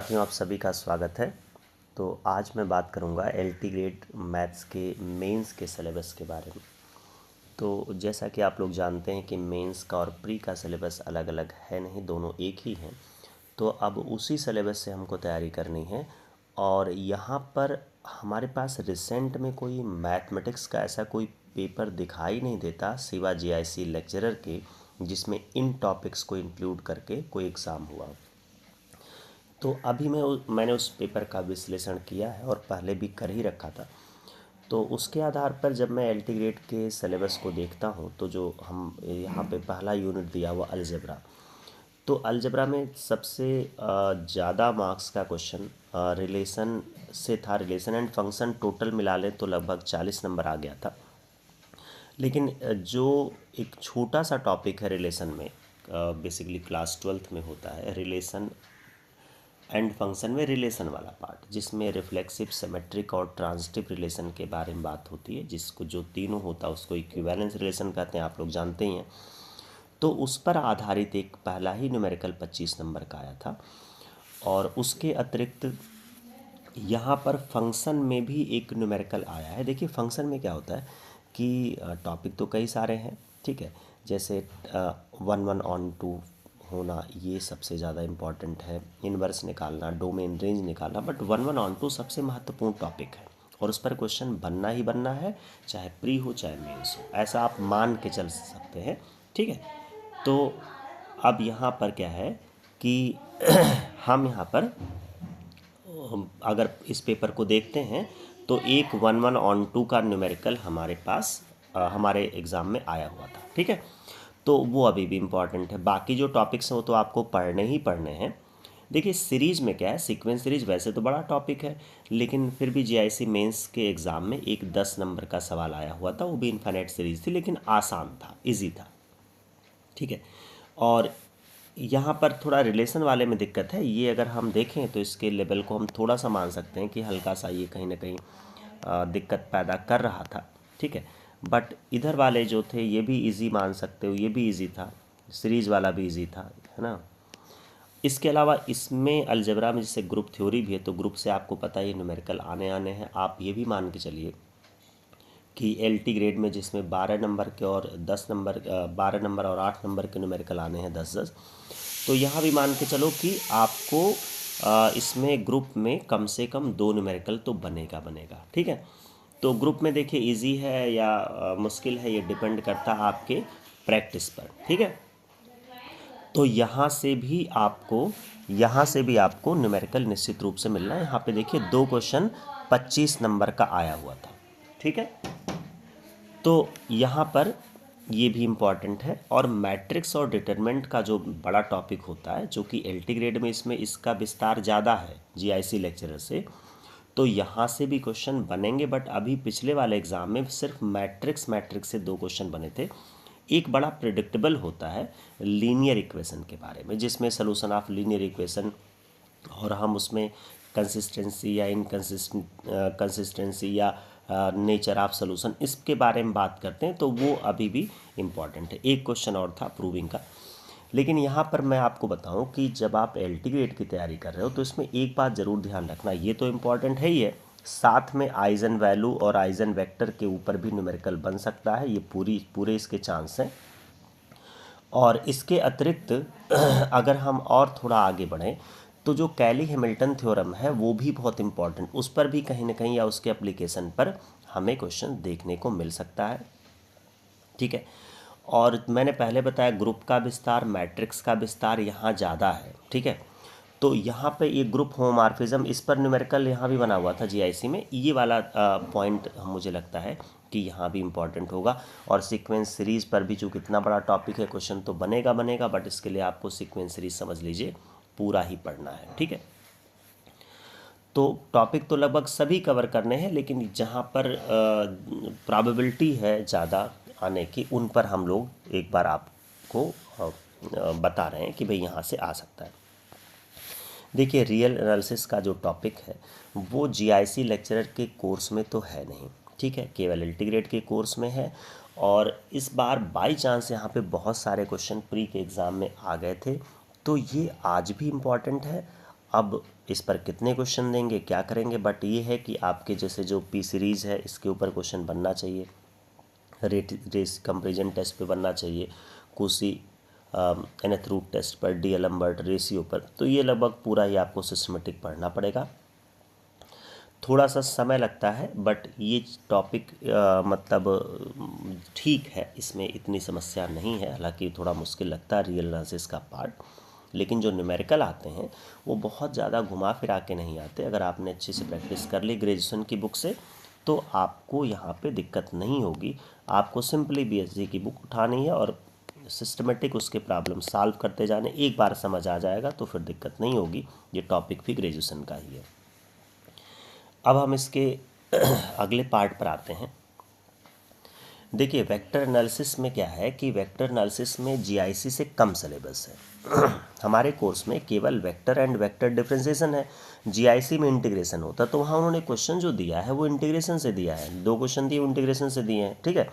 साथियों, आप सभी का स्वागत है। तो आज मैं बात करूंगा एलटी ग्रेड मैथ्स के मेंस के सिलेबस के बारे में। तो जैसा कि आप लोग जानते हैं कि मेंस का और प्री का सिलेबस अलग अलग है नहीं, दोनों एक ही हैं। तो अब उसी सिलेबस से हमको तैयारी करनी है। और यहाँ पर हमारे पास रिसेंट में कोई मैथमेटिक्स का ऐसा कोई पेपर दिखाई नहीं देता सिवा जीआईसी लेक्चरर के, जिसमें इन टॉपिक्स को इंक्लूड करके कोई एग्ज़ाम हुआ। तो अभी मैंने उस पेपर का विश्लेषण किया है और पहले भी कर ही रखा था। तो उसके आधार पर जब मैं एलटी ग्रेड के सिलेबस को देखता हूँ तो जो हम यहाँ पे पहला यूनिट दिया हुआ अलजेब्रा, तो अलजेब्रा में सबसे ज़्यादा मार्क्स का क्वेश्चन रिलेशन से था। रिलेशन एंड फंक्शन टोटल मिला लें तो लगभग 40 नंबर आ गया था। लेकिन जो एक छोटा सा टॉपिक है रिलेशन में, बेसिकली क्लास 12th में होता है रिलेशन एंड फंक्शन में रिलेशन वाला पार्ट, जिसमें रिफ्लेक्सिव, सिमेट्रिक और ट्रांजिटिव रिलेशन के बारे में बात होती है, जिसको जो तीनों होता है उसको इक्विवेलेंस रिलेशन कहते हैं, आप लोग जानते ही हैं। तो उस पर आधारित एक पहला ही न्यूमेरिकल 25 नंबर का आया था। और उसके अतिरिक्त यहाँ पर फंक्शन में भी एक न्यूमेरिकल आया है। देखिए फंक्शन में क्या होता है कि टॉपिक तो कई सारे हैं, ठीक है, जैसे 1/(1)(on)(2) होना, ये सबसे ज़्यादा इम्पॉर्टेंट है। इन्वर्स निकालना, डोमेन रेंज निकालना, बट 1/(1)(on)(2) सबसे महत्वपूर्ण टॉपिक है और उस पर क्वेश्चन बनना ही बनना है, चाहे प्री हो चाहे मेंस हो, ऐसा आप मान के चल सकते हैं, ठीक है। तो अब यहाँ पर क्या है कि हम यहाँ पर अगर इस पेपर को देखते हैं तो एक 1/(1)(on)(2) का न्यूमेरिकल हमारे पास हमारे एग्ज़ाम में आया हुआ था, ठीक है। तो वो अभी भी इम्पॉर्टेंट है। बाकी जो टॉपिक्स हैं वो तो आपको पढ़ने ही पढ़ने हैं। देखिए सीरीज़ में क्या है, सीक्वेंस सीरीज़ वैसे तो बड़ा टॉपिक है, लेकिन फिर भी जीआईसी मेंस के एग्ज़ाम में एक 10 नंबर का सवाल आया हुआ था, वो भी इनफाइनाइट सीरीज़ थी, लेकिन आसान था, इजी था, ठीक है। और यहाँ पर थोड़ा रिलेशन वाले में दिक्कत है, ये अगर हम देखें तो इसके लेवल को हम थोड़ा सा मान सकते हैं कि हल्का सा ये कहीं ना कहीं दिक्कत पैदा कर रहा था, ठीक है। बट इधर वाले जो थे ये भी इजी मान सकते हो, ये भी इजी था, सीरीज वाला भी इजी था, है ना। इसके अलावा इसमें अलजेब्रा में जैसे ग्रुप थ्योरी भी है, तो ग्रुप से आपको पता ही न्यूमेरिकल आने आने हैं। आप ये भी मान के चलिए कि एलटी ग्रेड में जिसमें 12 नंबर के और 10 नंबर 12 नंबर और 8 नंबर के न्यूमेरिकल आने हैं 10-10, तो यहाँ भी मान के चलो कि आपको इसमें ग्रुप में कम से कम 2 न्यूमेरिकल तो बनेगा, ठीक है। तो ग्रुप में देखिए इजी है या मुश्किल है, ये डिपेंड करता है आपके प्रैक्टिस पर, ठीक है। तो यहाँ से भी आपको न्यूमेरिकल निश्चित रूप से मिलना है। यहाँ पे देखिए 2 क्वेश्चन 25 नंबर का आया हुआ था, ठीक है। तो यहाँ पर ये भी इम्पॉर्टेंट है। और मैट्रिक्स और डिटरमिनेंट का जो बड़ा टॉपिक होता है, जो कि एलटी ग्रेड में इसमें इसका विस्तार ज़्यादा है जीआईसी लेक्चरर से, तो यहाँ से भी क्वेश्चन बनेंगे। बट अभी पिछले वाले एग्ज़ाम में सिर्फ मैट्रिक्स से 2 क्वेश्चन बने थे। एक बड़ा प्रिडिक्टेबल होता है लीनियर इक्वेशन के बारे में, जिसमें सॉल्यूशन ऑफ लीनियर इक्वेशन, और हम उसमें कंसिस्टेंसी या कंसिस्टेंसी या नेचर ऑफ सॉल्यूशन, इसके बारे में बात करते हैं, तो वो अभी भी इम्पॉर्टेंट है। एक क्वेश्चन और था प्रूविंग का। लेकिन यहाँ पर मैं आपको बताऊं कि जब आप एलटी ग्रेड की तैयारी कर रहे हो तो इसमें एक बात ज़रूर ध्यान रखना, ये तो इम्पॉर्टेंट है ही है, साथ में आइजन वैल्यू और आइजन वेक्टर के ऊपर भी न्यूमेरिकल बन सकता है, ये पूरे इसके चांस हैं। और इसके अतिरिक्त अगर हम और थोड़ा आगे बढ़ें तो जो कैली हैमिल्टन थ्योरम है वो भी बहुत इंपॉर्टेंट, उस पर भी कहीं ना कहीं या उसके एप्लीकेशन पर हमें क्वेश्चन देखने को मिल सकता है, ठीक है। और मैंने पहले बताया ग्रुप का विस्तार, मैट्रिक्स का विस्तार यहाँ ज़्यादा है, ठीक है। तो यहाँ पे ये ग्रुप होमोमॉर्फिज्म, इस पर न्यूमेरिकल यहाँ भी बना हुआ था जीआईसी में, ये वाला पॉइंट मुझे लगता है कि यहाँ भी इम्पॉर्टेंट होगा। और सीक्वेंस सीरीज़ पर भी चूँकि इतना बड़ा टॉपिक है, क्वेश्चन तो बनेगा, बट इसके लिए आपको सीक्वेंस सीरीज समझ लीजिए पूरा ही पढ़ना है, ठीक है। तो टॉपिक तो लगभग सभी कवर करने हैं, लेकिन जहाँ पर प्रोबेबिलिटी है ज़्यादा आने की, उन पर हम लोग एक बार आपको बता रहे हैं कि भाई यहाँ से आ सकता है। देखिए रियल एनालिसिस का जो टॉपिक है वो जीआईसी लेक्चरर के कोर्स में तो है नहीं, ठीक है, केवल एलटी ग्रेड के कोर्स में है। और इस बार बाई चांस यहाँ पे बहुत सारे क्वेश्चन प्री के एग्ज़ाम में आ गए थे, तो ये आज भी इम्पॉर्टेंट है, अब इस पर कितने क्वेश्चन देंगे, क्या करेंगे, बट ये है कि आपके जैसे जो पी सीरीज़ है इसके ऊपर क्वेश्चन बनना चाहिए, रेस कंपेरिजन टेस्ट पे बनना चाहिए, कोसी nth रूट टेस्ट पर, डी एलम्बर्ट रेशियो पर। तो ये लगभग पूरा ही आपको सिस्टमेटिक पढ़ना पड़ेगा। थोड़ा सा समय लगता है बट ये टॉपिक मतलब ठीक है, इसमें इतनी समस्या नहीं है। हालांकि थोड़ा मुश्किल लगता है रियल एनालिसिस का पार्ट, लेकिन जो न्यूमेरिकल आते हैं वो बहुत ज़्यादा घुमा फिरा के नहीं आते। अगर आपने अच्छे से प्रैक्टिस कर ली ग्रेजुएशन की बुक से तो आपको यहाँ पे दिक्कत नहीं होगी। आपको सिंपली बीएसजी की बुक उठानी है और सिस्टमेटिक उसके प्रॉब्लम सॉल्व करते जाने। एक बार समझ आ जाएगा तो फिर दिक्कत नहीं होगी। ये टॉपिक भी ग्रेजुएशन का ही है। अब हम इसके अगले पार्ट पर आते हैं। देखिए वेक्टर एनालिसिस में क्या है कि वेक्टर एनालिसिस में जीआईसी से कम सिलेबस है। हमारे कोर्स में केवल वेक्टर एंड वेक्टर डिफरेंशिएशन है, जीआईसी में इंटीग्रेशन होता है। तो वहाँ उन्होंने क्वेश्चन जो दिया है वो इंटीग्रेशन से दिया है, 2 क्वेश्चन दिए इंटीग्रेशन से दिए हैं, ठीक है।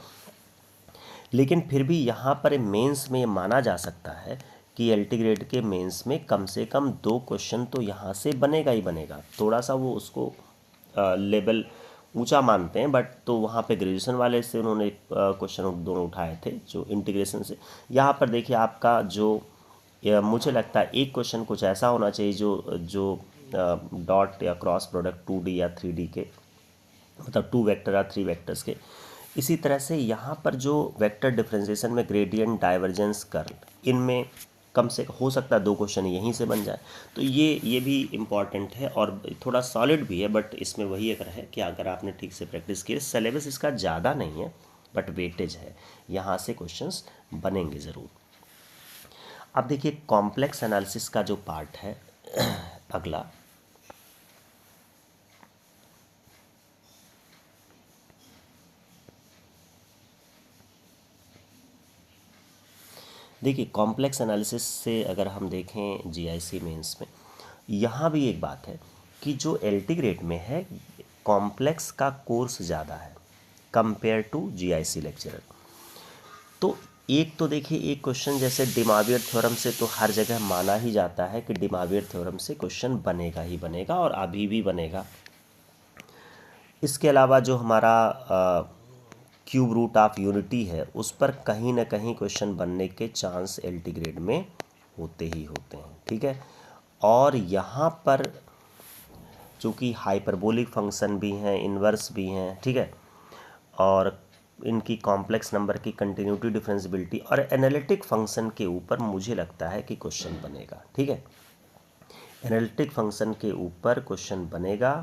लेकिन फिर भी यहाँ पर मेंस में माना जा सकता है कि एलटी ग्रेड के मेंस में कम से कम 2 क्वेश्चन तो यहाँ से बनेगा ही बनेगा। थोड़ा सा वो उसको लेवल ऊंचा मानते हैं, बट तो वहाँ पे ग्रेजुएशन वाले से उन्होंने क्वेश्चन दोनों उठाए थे जो इंटीग्रेशन से। यहाँ पर देखिए आपका जो मुझे लगता है एक क्वेश्चन कुछ ऐसा होना चाहिए जो जो डॉट या क्रॉस प्रोडक्ट 2D या 3D के, मतलब 2 वेक्टर या 3 वेक्टर्स के। इसी तरह से यहाँ पर जो वेक्टर डिफरेंशिएशन में ग्रेडियंट, डाइवर्जेंस, कर्ल, इनमें कम से हो सकता है 2 क्वेश्चन यहीं से बन जाए। तो ये भी इम्पॉर्टेंट है और थोड़ा सॉलिड भी है। बट इसमें वही अगर है कि अगर आपने ठीक से प्रैक्टिस की, सिलेबस इसका ज़्यादा नहीं है बट वेटेज है, यहाँ से क्वेश्चंस बनेंगे ज़रूर। अब देखिए कॉम्प्लेक्स एनालिसिस का जो पार्ट है अगला, देखिए कॉम्प्लेक्स एनालिसिस से अगर हम देखें जीआईसी मेंस में, यहाँ भी एक बात है कि जो एलटी ग्रेड में है कॉम्प्लेक्स का कोर्स ज़्यादा है कंपेयर टू जीआईसी लेक्चरर। तो एक तो देखिए एक क्वेश्चन जैसे डिमावियर थ्योरम से तो हर जगह माना ही जाता है कि डिमावियर थ्योरम से क्वेश्चन बनेगा ही बनेगा और अभी भी बनेगा। इसके अलावा जो हमारा क्यूब रूट ऑफ यूनिटी है उस पर कहीं ना कहीं क्वेश्चन बनने के चांस एलटी ग्रेड में होते ही होते हैं, ठीक है। और यहाँ पर चूँकि हाइपरबोलिक फंक्शन भी हैं, इन्वर्स भी हैं, ठीक है, और इनकी कॉम्प्लेक्स नंबर की कंटिन्यूटी, डिफरेंशिएबिलिटी और एनालिटिक फंक्शन के ऊपर मुझे लगता है कि क्वेश्चन बनेगा, ठीक है। एनालिटिक फंक्शन के ऊपर क्वेश्चन बनेगा,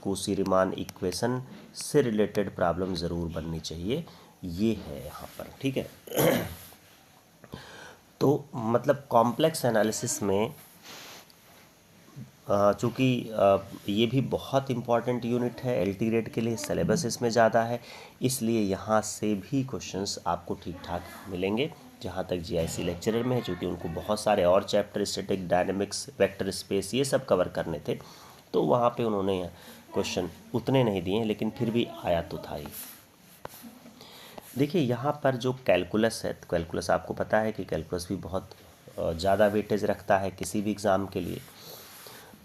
कोशी-रीमान इक्वेशन से रिलेटेड प्रॉब्लम ज़रूर बननी चाहिए, ये है यहाँ पर, ठीक है। तो मतलब कॉम्प्लेक्स एनालिसिस में चूँकि ये भी बहुत इम्पॉर्टेंट यूनिट है एलटी ग्रेड के लिए, सिलेबस इसमें ज़्यादा है, इसलिए यहाँ से भी क्वेश्चंस आपको ठीक ठाक मिलेंगे। जहाँ तक जीआईसी लेक्चरर में है, चूँकि उनको बहुत सारे और chapter, static dynamics, vector space, ये सब कवर करने थे, तो वहाँ पे उन्होंने क्वेश्चन उतने नहीं दिए, लेकिन फिर भी आया तो था ही। देखिए यहाँ पर जो कैलकुलस है, तो कैलकुलस आपको पता है कि कैलकुलस भी बहुत ज़्यादा वेटेज रखता है किसी भी एग्ज़ाम के लिए।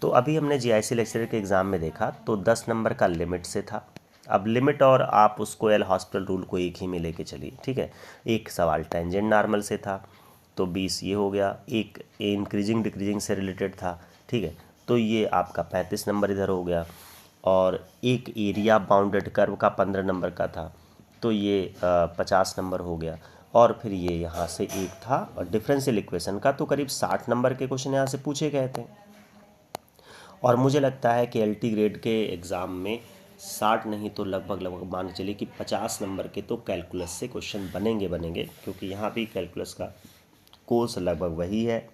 तो अभी हमने जीआईसी लेक्चरर के एग्ज़ाम में देखा तो 10 नंबर का लिमिट से था। अब लिमिट और आप उसको एल हॉस्पिटल रूल को एक ही में लेके चलिए, ठीक है। एक सवाल टेंजेंट नॉर्मल से था तो 20 ये हो गया, एक इंक्रीजिंग डिक्रीजिंग से रिलेटेड था, ठीक है, तो ये आपका 35 नंबर इधर हो गया। और एक एरिया बाउंडेड कर्व का 15 नंबर का था तो ये 50 नंबर हो गया। और फिर ये यहाँ से एक था और डिफरेंशियल इक्वेशन का तो करीब 60 नंबर के क्वेश्चन यहाँ से पूछे गए थे। और मुझे लगता है कि एलटी ग्रेड के एग्ज़ाम में 60 नहीं तो लगभग मान के चलिए कि 50 नंबर के तो कैलकुलस से क्वेश्चन बनेंगे, क्योंकि यहाँ भी कैलकुलस का कोर्स लगभग वही है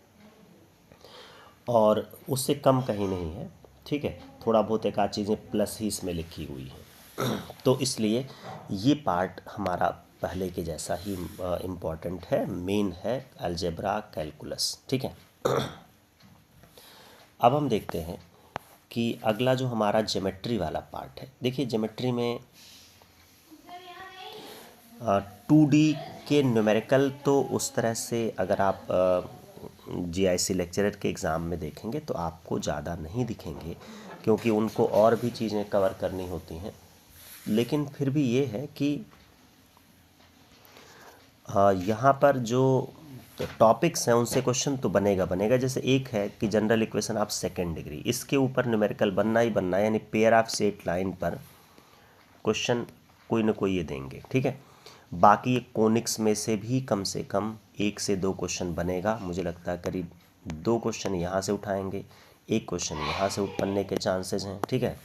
और उससे कम कहीं नहीं है, ठीक है। थोड़ा बहुत एक आध चीज़ें प्लस ही इसमें लिखी हुई हैं। तो इसलिए ये पार्ट हमारा पहले के जैसा ही इम्पॉर्टेंट है, मेन है अलजेब्रा, कैलकुलस, ठीक है। अब हम देखते हैं कि अगला जो हमारा ज्योमेट्री वाला पार्ट है। देखिए ज्योमेट्री में 2D के न्यूमेरिकल तो उस तरह से अगर आप जीआईसी लेक्चरर के एग्ज़ाम में देखेंगे तो आपको ज़्यादा नहीं दिखेंगे, क्योंकि उनको और भी चीज़ें कवर करनी होती हैं। लेकिन फिर भी ये है कि यहाँ पर जो टॉपिक्स हैं उनसे क्वेश्चन तो बनेगा। जैसे एक है कि general equation of second degree, इसके ऊपर न्यूमेरिकल बनना ही बनना है, यानी पेयर ऑफ स्ट्रेट लाइन पर क्वेश्चन कोई ना कोई ये देंगे, ठीक है। बाकी ये कोनिक्स में से भी कम से कम 1 से 2 क्वेश्चन बनेगा। मुझे लगता है करीब 2 क्वेश्चन यहाँ से उठाएंगे, 1 क्वेश्चन यहाँ से बनने के चांसेस हैं, ठीक है।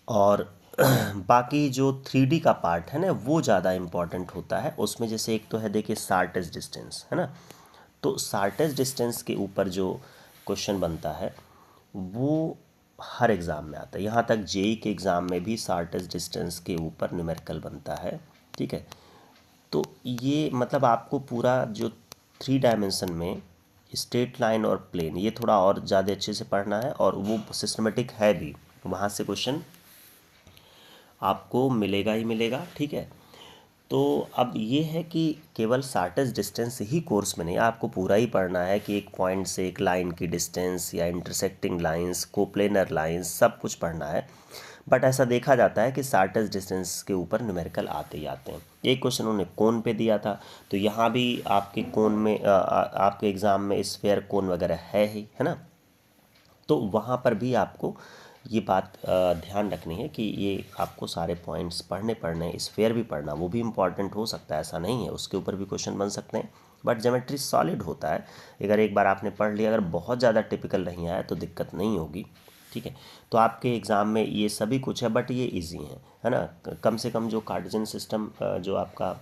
और बाकी जो 3D का पार्ट है ना, वो ज़्यादा इम्पॉर्टेंट होता है उसमें। जैसे एक तो है देखिए शार्टेस्ट डिस्टेंस, है ना, तो शार्टेस्ट डिस्टेंस के ऊपर जो क्वेश्चन बनता है वो हर एग्ज़ाम में आता है। यहाँ तक जेई के एग्ज़ाम में भी शार्टेस्ट डिस्टेंस के ऊपर न्यूमेरिकल बनता है, ठीक है। तो ये मतलब आपको पूरा जो 3 डायमेंशन में स्ट्रेट लाइन और प्लेन, ये थोड़ा और ज़्यादा अच्छे से पढ़ना है, और वो सिस्टमेटिक है भी, वहाँ से क्वेश्चन आपको मिलेगा ही मिलेगा, ठीक है। तो अब ये है कि केवल शार्टेस्ट डिस्टेंस ही कोर्स में नहीं, आपको पूरा ही पढ़ना है कि एक पॉइंट से एक लाइन की डिस्टेंस या इंटरसेक्टिंग लाइंस, कोप्लेनर लाइंस, सब कुछ पढ़ना है। बट ऐसा देखा जाता है कि शार्टेस्ट डिस्टेंस के ऊपर न्यूमेरिकल आते ही आते हैं। एक क्वेश्चन उन्होंने कोन पे दिया था, तो यहाँ भी आपके कोन में आपके एग्ज़ाम में स्फेयर कोन वगैरह है ही, है ना, तो वहाँ पर भी आपको ये बात ध्यान रखनी है कि ये आपको सारे पॉइंट्स पढ़ने स्फेयर भी पढ़ना, वो भी इम्पॉर्टेंट हो सकता है, ऐसा नहीं है, उसके ऊपर भी क्वेश्चन बन सकते हैं। बट ज्योमेट्री सॉलिड होता है, अगर एक बार आपने पढ़ लिया, अगर बहुत ज़्यादा टिपिकल नहीं आया तो दिक्कत नहीं होगी, ठीक है। तो आपके एग्ज़ाम में ये सभी कुछ है, बट ये इजी है ना। कम से कम जो कार्टेशियन सिस्टम जो आपका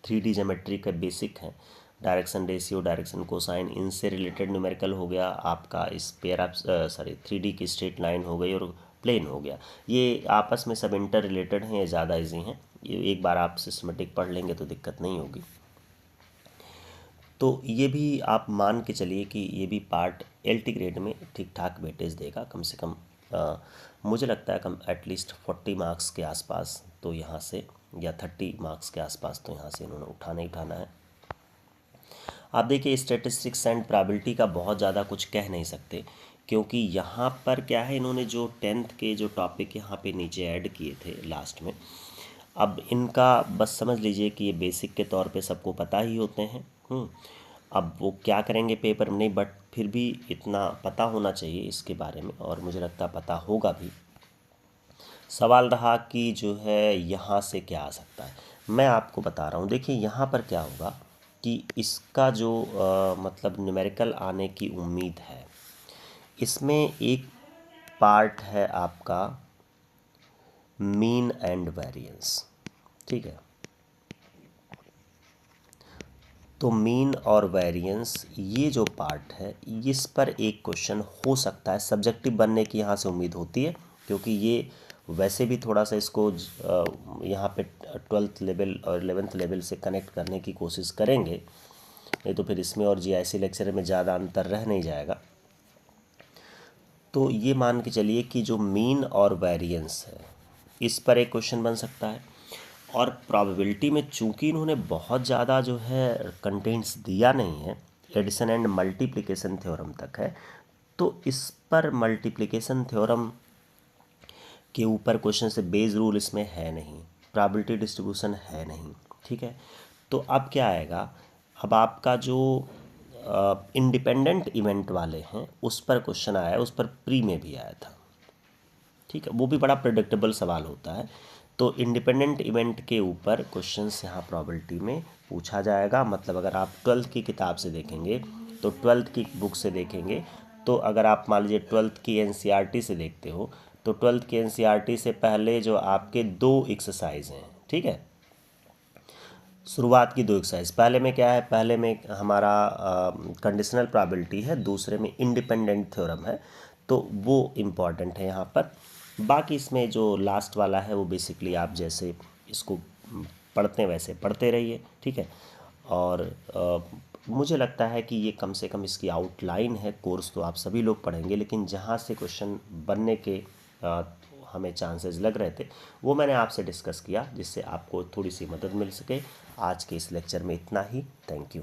3D ज्योमेट्री का बेसिक है, डायरेक्शन रेशियो, डायरेक्शन कोसाइन, इनसे रिलेटेड न्यूमेरिकल हो गया आपका, इस पेयर ऑफ 3D की स्ट्रेट लाइन हो गई और प्लेन हो गया, ये आपस में सब इंटर रिलेटेड हैं, ये ज़्यादा इजी हैं। ये एक बार आप सिस्टमेटिक पढ़ लेंगे तो दिक्कत नहीं होगी। तो ये भी आप मान के चलिए कि ये भी पार्ट LT ग्रेड में ठीक ठाक वेटेज देगा, कम से कम मुझे लगता है कम एटलीस्ट 40 मार्क्स के आसपास तो यहाँ से, या 30 मार्क्स के आसपास तो यहाँ से इन्होंने उठाना ही उठाना है। आप देखिए स्टैटिस्टिक्स एंड प्रोबेबिलिटी का बहुत ज़्यादा कुछ कह नहीं सकते, क्योंकि यहाँ पर क्या है, इन्होंने जो 10th के जो टॉपिक यहाँ पे नीचे ऐड किए थे लास्ट में, अब इनका बस समझ लीजिए कि ये बेसिक के तौर पे सबको पता ही होते हैं। अब वो क्या करेंगे पेपर में नहीं, बट फिर भी इतना पता होना चाहिए इसके बारे में, और मुझे लगता पता होगा भी। सवाल रहा कि जो है यहाँ से क्या आ सकता है, मैं आपको बता रहा हूँ। देखिए यहाँ पर क्या होगा कि इसका जो मतलब न्यूमेरिकल आने की उम्मीद है, इसमें एक पार्ट है आपका मीन एंड वेरिएंस, ठीक है। तो मीन और वेरिएंस ये जो पार्ट है, इस पर एक क्वेश्चन हो सकता है, सब्जेक्टिव बनने की यहाँ से उम्मीद होती है, क्योंकि ये वैसे भी थोड़ा सा इसको यहाँ पे 12th लेवल और 11th लेवल से कनेक्ट करने की कोशिश करेंगे, नहीं तो फिर इसमें और जीआईसी लेक्चर में ज़्यादा अंतर रह नहीं जाएगा। तो ये मान के चलिए कि जो मीन और वेरिएंस है, इस पर एक क्वेश्चन बन सकता है। और प्रोबेबिलिटी में चूंकि इन्होंने बहुत ज़्यादा जो है कंटेंट्स दिया नहीं है, एडिशन एंड मल्टीप्लिकेशन थ्योरम तक है, तो इस पर मल्टीप्लिकेशन थ्योरम के ऊपर क्वेश्चन से बेस रूल इसमें है नहीं, प्रोबेबिलिटी डिस्ट्रीब्यूशन है नहीं, ठीक है। तो अब क्या आएगा, अब आपका जो इंडिपेंडेंट इवेंट वाले हैं उस पर क्वेश्चन आया है, उस पर प्री में भी आया था, ठीक है, वो भी बड़ा प्रेडिक्टेबल सवाल होता है। तो इंडिपेंडेंट इवेंट के ऊपर क्वेश्चंस यहाँ प्रोबेबिलिटी में पूछा जाएगा। मतलब अगर आप 12th की किताब से देखेंगे, तो 12th की बुक से देखेंगे, तो अगर आप मान लीजिए 12th की NCERT से देखते हो, तो 12th की NCERT से पहले जो आपके 2 एक्सरसाइज हैं, ठीक है, शुरुआत की 2 एक्सरसाइज, पहले में क्या है, पहले में हमारा कंडीशनल प्रोबेबिलिटी है, दूसरे में इंडिपेंडेंट थ्योरम है, तो वो इम्पॉर्टेंट है यहाँ पर। बाकी इसमें जो लास्ट वाला है वो बेसिकली आप जैसे इसको पढ़ते हैं वैसे पढ़ते रहिए, ठीक है। और मुझे लगता है कि ये कम से कम इसकी आउटलाइन है, कोर्स तो आप सभी लोग पढ़ेंगे, लेकिन जहाँ से क्वेश्चन बनने के हमें चांसेस लग रहे थे वो मैंने आपसे डिस्कस किया, जिससे आपको थोड़ी सी मदद मिल सके। आज के इस लेक्चर में इतना ही। Thank you.